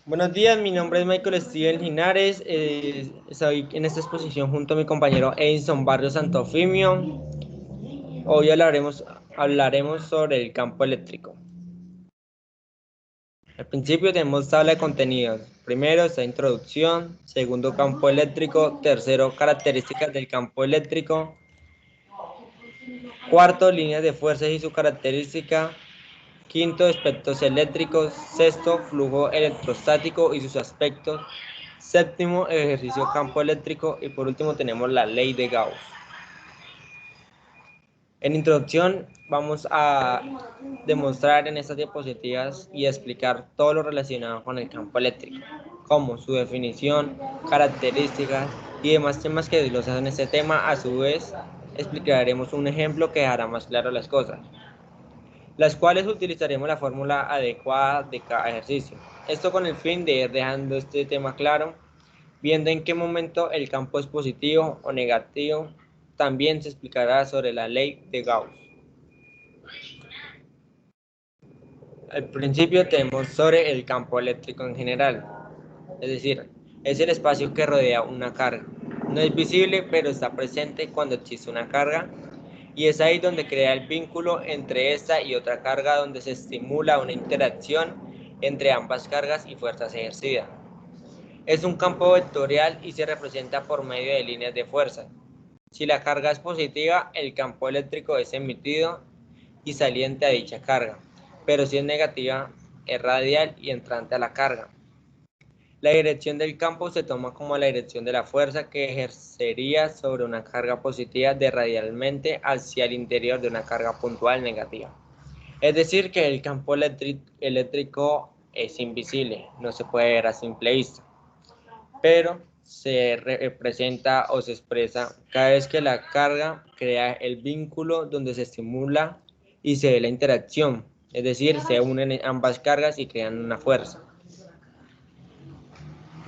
Buenos días, mi nombre es Michael Steven Linares, estoy en esta exposición junto a mi compañero Edison Barrios Santofimio. Hoy hablaremos sobre el campo eléctrico. Al principio tenemos tabla de contenidos. Primero está introducción, segundo campo eléctrico, tercero características del campo eléctrico, cuarto líneas de fuerzas y su característica, quinto aspectos eléctricos, sexto flujo electrostático y sus aspectos, séptimo ejercicio campo eléctrico y por último tenemos la ley de Gauss. En introducción vamos a demostrar en estas diapositivas y explicar todo lo relacionado con el campo eléctrico, como su definición, características y demás temas que desglosan este tema. A su vez explicaremos un ejemplo que hará más claro las cosas, las cuales utilizaremos la fórmula adecuada de cada ejercicio. Esto con el fin de ir dejando este tema claro, viendo en qué momento el campo es positivo o negativo. También se explicará sobre la ley de Gauss. Al principio tenemos sobre el campo eléctrico en general, es decir, es el espacio que rodea una carga. No es visible, pero está presente cuando existe una carga, y es ahí donde crea el vínculo entre esta y otra carga, donde se estimula una interacción entre ambas cargas y fuerzas ejercidas. Es un campo vectorial y se representa por medio de líneas de fuerza. Si la carga es positiva, el campo eléctrico es emitido y saliente a dicha carga, pero si es negativa, es radial y entrante a la carga. La dirección del campo se toma como la dirección de la fuerza que ejercería sobre una carga positiva de radialmente hacia el interior de una carga puntual negativa. Es decir, que el campo eléctrico es invisible, no se puede ver a simple vista, pero se representa o se expresa cada vez que la carga crea el vínculo donde se estimula y se ve la interacción, es decir, se unen ambas cargas y crean una fuerza.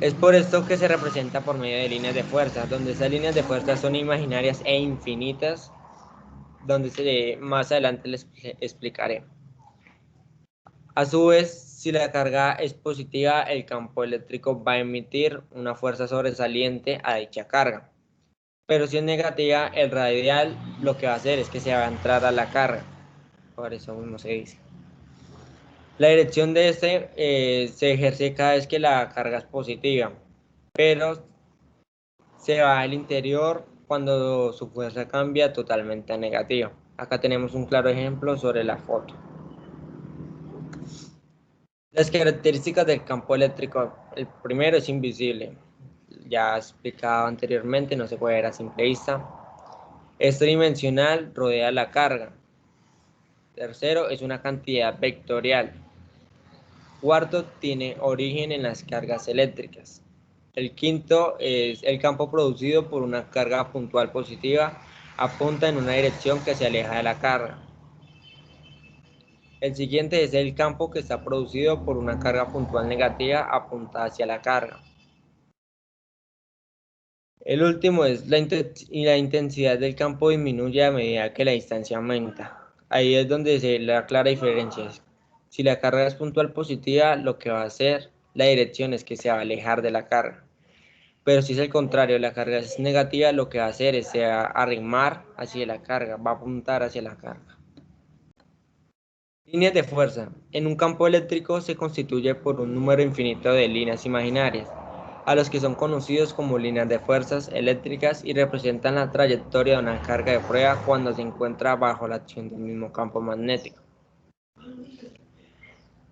Es por esto que se representa por medio de líneas de fuerza, donde esas líneas de fuerza son imaginarias e infinitas, donde más adelante les explicaré. A su vez, si la carga es positiva, el campo eléctrico va a emitir una fuerza sobresaliente a dicha carga. Pero si es negativa, el radial lo que va a hacer es que se va a entrar a la carga. Por eso mismo se dice. La dirección de se ejerce cada vez que la carga es positiva, pero se va al interior cuando su fuerza cambia totalmente a negativa. Acá tenemos un claro ejemplo sobre la foto. Las características del campo eléctrico. El primero es invisible. Ya explicado anteriormente, no se puede ver a simple vista. Es tridimensional, rodea la carga. Tercero, es una cantidad vectorial. Cuarto, tiene origen en las cargas eléctricas. El quinto es el campo producido por una carga puntual positiva, apunta en una dirección que se aleja de la carga. El siguiente es el campo que está producido por una carga puntual negativa, apunta hacia la carga. El último es la intensidad del campo disminuye a medida que la distancia aumenta. Ahí es donde se ve la clara diferencia. Si la carga es puntual positiva, lo que va a hacer la dirección es que se va a alejar de la carga. Pero si es el contrario, la carga es negativa, lo que va a hacer es se va a arrimar hacia la carga, va a apuntar hacia la carga. Líneas de fuerza. En un campo eléctrico se constituye por un número infinito de líneas imaginarias, a los que son conocidos como líneas de fuerzas eléctricas y representan la trayectoria de una carga de prueba cuando se encuentra bajo la acción del mismo campo magnético.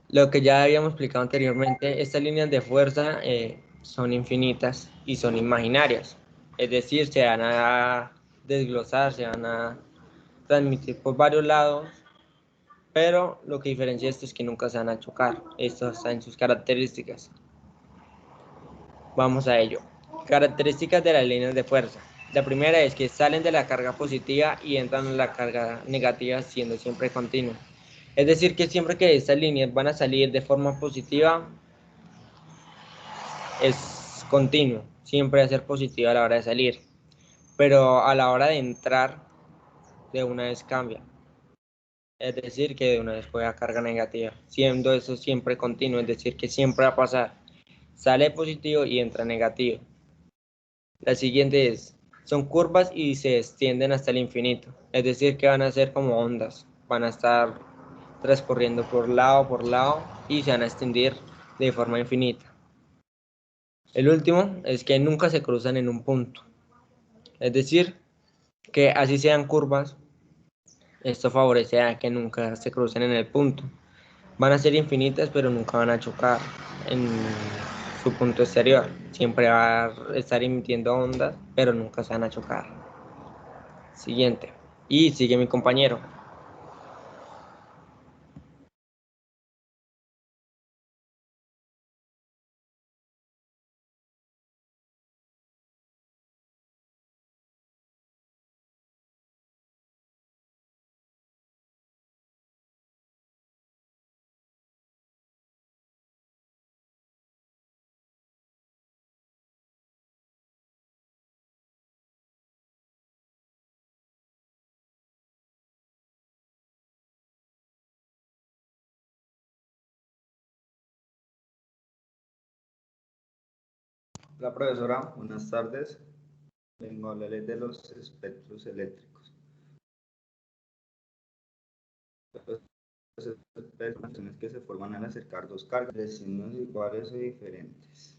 Lo que ya habíamos explicado anteriormente, estas líneas de fuerza son infinitas y son imaginarias, es decir, se van a desglosar, se van a transmitir por varios lados, pero lo que diferencia esto es que nunca se van a chocar. Esto está en sus características. Vamos a ello. Características de las líneas de fuerza. La primera es que salen de la carga positiva y entran en la carga negativa siendo siempre continuas. Es decir, que siempre que estas líneas van a salir de forma positiva, es continuo, siempre va a ser positiva a la hora de salir. pero a la hora de entrar, de una vez cambia. Es decir, que de una vez juega carga negativa, siendo eso siempre continuo, es decir, que siempre va a pasar. Sale positivo y entra negativo. La siguiente es, son curvas y se extienden hasta el infinito, es decir, que van a ser como ondas, van a estar transcurriendo por lado y se van a extender de forma infinita. El último es que nunca se cruzan en un punto, es decir, que así sean curvas, esto favorece a que nunca se crucen en el punto. Van a ser infinitas, pero nunca van a chocar en su punto exterior. Siempre va a estar emitiendo ondas, pero nunca se van a chocar. Siguiente. Y sigue mi compañero. Hola profesora, buenas tardes. Vengo a hablarles de los espectros eléctricos. Los espectros son los que se forman al acercar dos cargas de signos iguales o diferentes.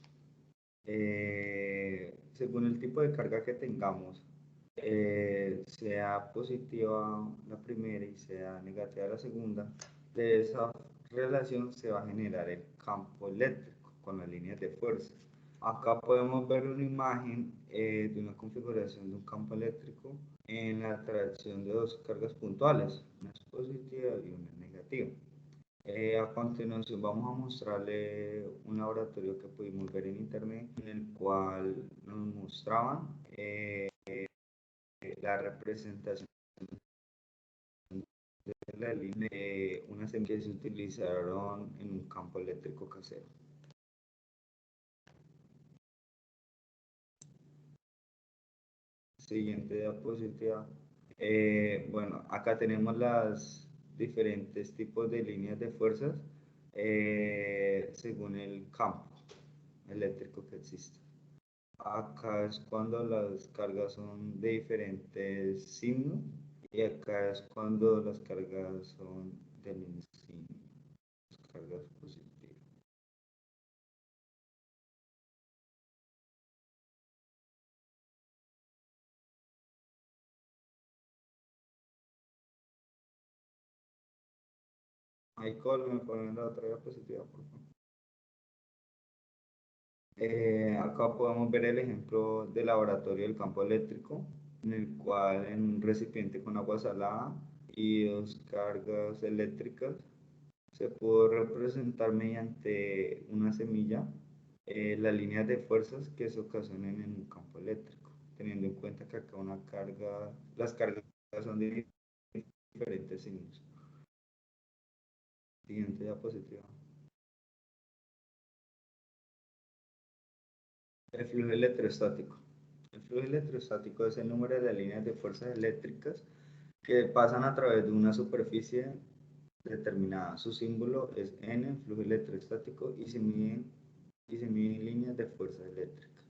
Según el tipo de carga que tengamos, sea positiva la primera y sea negativa la segunda, de esa relación se va a generar el campo eléctrico con las líneas de fuerza. Acá podemos ver una imagen de una configuración de un campo eléctrico en la atracción de dos cargas puntuales, una es positiva y una es negativa. A continuación vamos a mostrarle un laboratorio que pudimos ver en internet en el cual nos mostraban la representación de la línea de unas semillas que se utilizaron en un campo eléctrico casero. Siguiente diapositiva. Bueno, acá tenemos las diferentes tipos de líneas de fuerzas según el campo eléctrico que existe. Acá es cuando las cargas son de diferentes signos y acá es cuando las cargas son del mismo signo, las cargas positivas. Michael, me ponen la otra diapositiva, por favor. Acá podemos ver el ejemplo del laboratorio del campo eléctrico, en el cual en un recipiente con agua salada y dos cargas eléctricas se pudo representar mediante una semilla las líneas de fuerzas que se ocasionan en un campo eléctrico, teniendo en cuenta que acá las cargas son de diferentes signos. Siguiente diapositiva. El flujo electrostático. El flujo electrostático es el número de las líneas de fuerzas eléctricas que pasan a través de una superficie determinada. Su símbolo es N, flujo electrostático, y se miden líneas de fuerza eléctrica.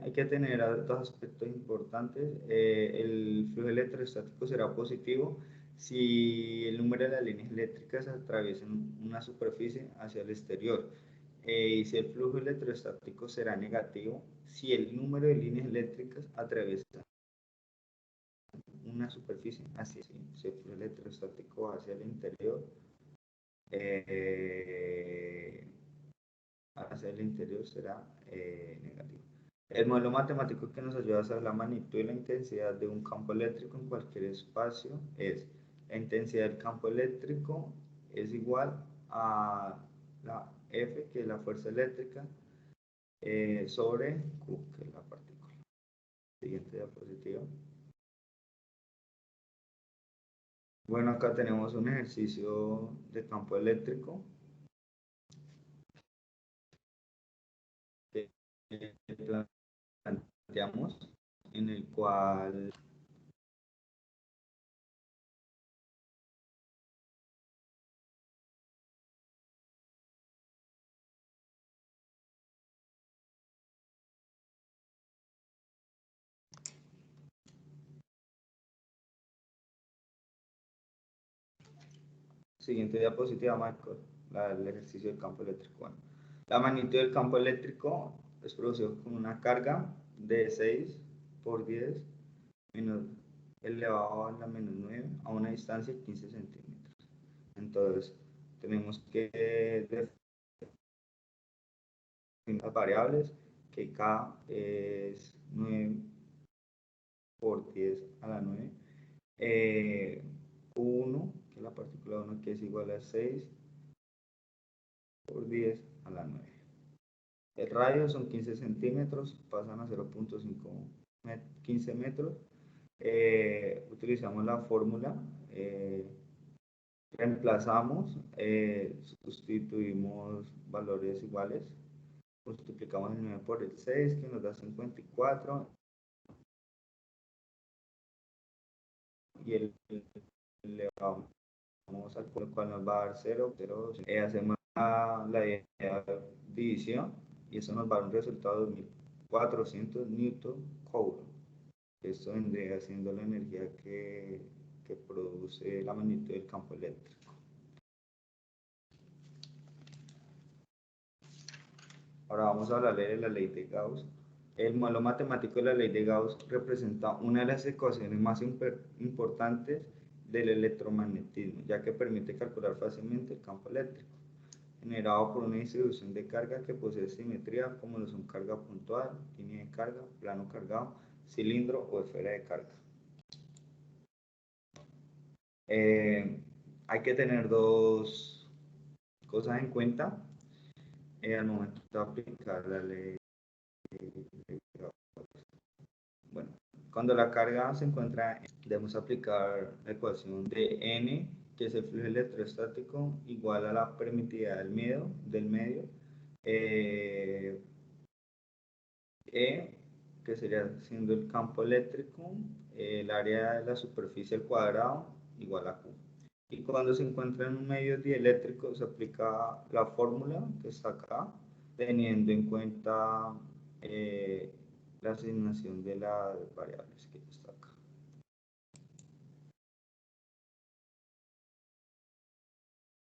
Hay que tener dos aspectos importantes. El flujo electrostático será positivo si el número de las líneas eléctricas atraviesan una superficie hacia el exterior. Y si el flujo electrostático será negativo si el número de líneas eléctricas atraviesa una superficie hacia si el flujo electrostático hacia el interior, eh, hacia el interior será negativo. El modelo matemático que nos ayuda a saber la magnitud y la intensidad de un campo eléctrico en cualquier espacio es la intensidad del campo eléctrico es igual a la F, que es la fuerza eléctrica, sobre Q, que es la partícula. Siguiente diapositiva. Bueno, acá tenemos un ejercicio de campo eléctrico que planteamos en el cual cual siguiente diapositiva, Michael, el ejercicio del campo eléctrico. Bueno, la magnitud del campo eléctrico es producido con una carga de 6 por 10 menos elevado a la menos 9 a una distancia de 15 centímetros. Entonces, tenemos que definir las variables, que K es 9 por 10 a la 9. Q1, que es la partícula 1, que es igual a 6 por 10 a la 9. El radio son 15 centímetros, pasan a 0.15 metros. Utilizamos la fórmula, reemplazamos, sustituimos valores iguales, multiplicamos el 9 por el 6, que nos da 54, y le vamos al cual nos va a dar 0, 0, 0. Hacemos la división y eso nos va a dar un resultado de 2400 newton coulomb. Esto vendría siendo la energía que produce la magnitud del campo eléctrico. Ahora vamos a hablar de la ley de Gauss. El modelo matemático de la ley de Gauss representa una de las ecuaciones más importantes del electromagnetismo, ya que permite calcular fácilmente el campo eléctrico, generado por una distribución de carga que posee simetría, como lo son carga puntual, línea de carga, plano cargado, cilindro o esfera de carga. Hay que tener dos cosas en cuenta al momento de aplicar la ley. Bueno, cuando la carga se encuentra, debemos aplicar la ecuación de N, que es el flujo electrostático, igual a la permitividad del medio, E, que sería siendo el campo eléctrico, el área de la superficie al cuadrado, igual a Q. Y cuando se encuentra en un medio dieléctrico, se aplica la fórmula que está acá, teniendo en cuenta la asignación de las variables que está acá.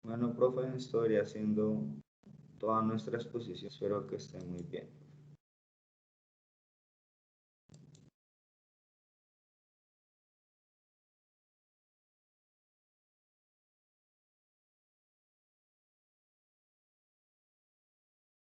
Bueno, profe, esto debería siendo toda nuestra exposición. Espero que esté muy bien.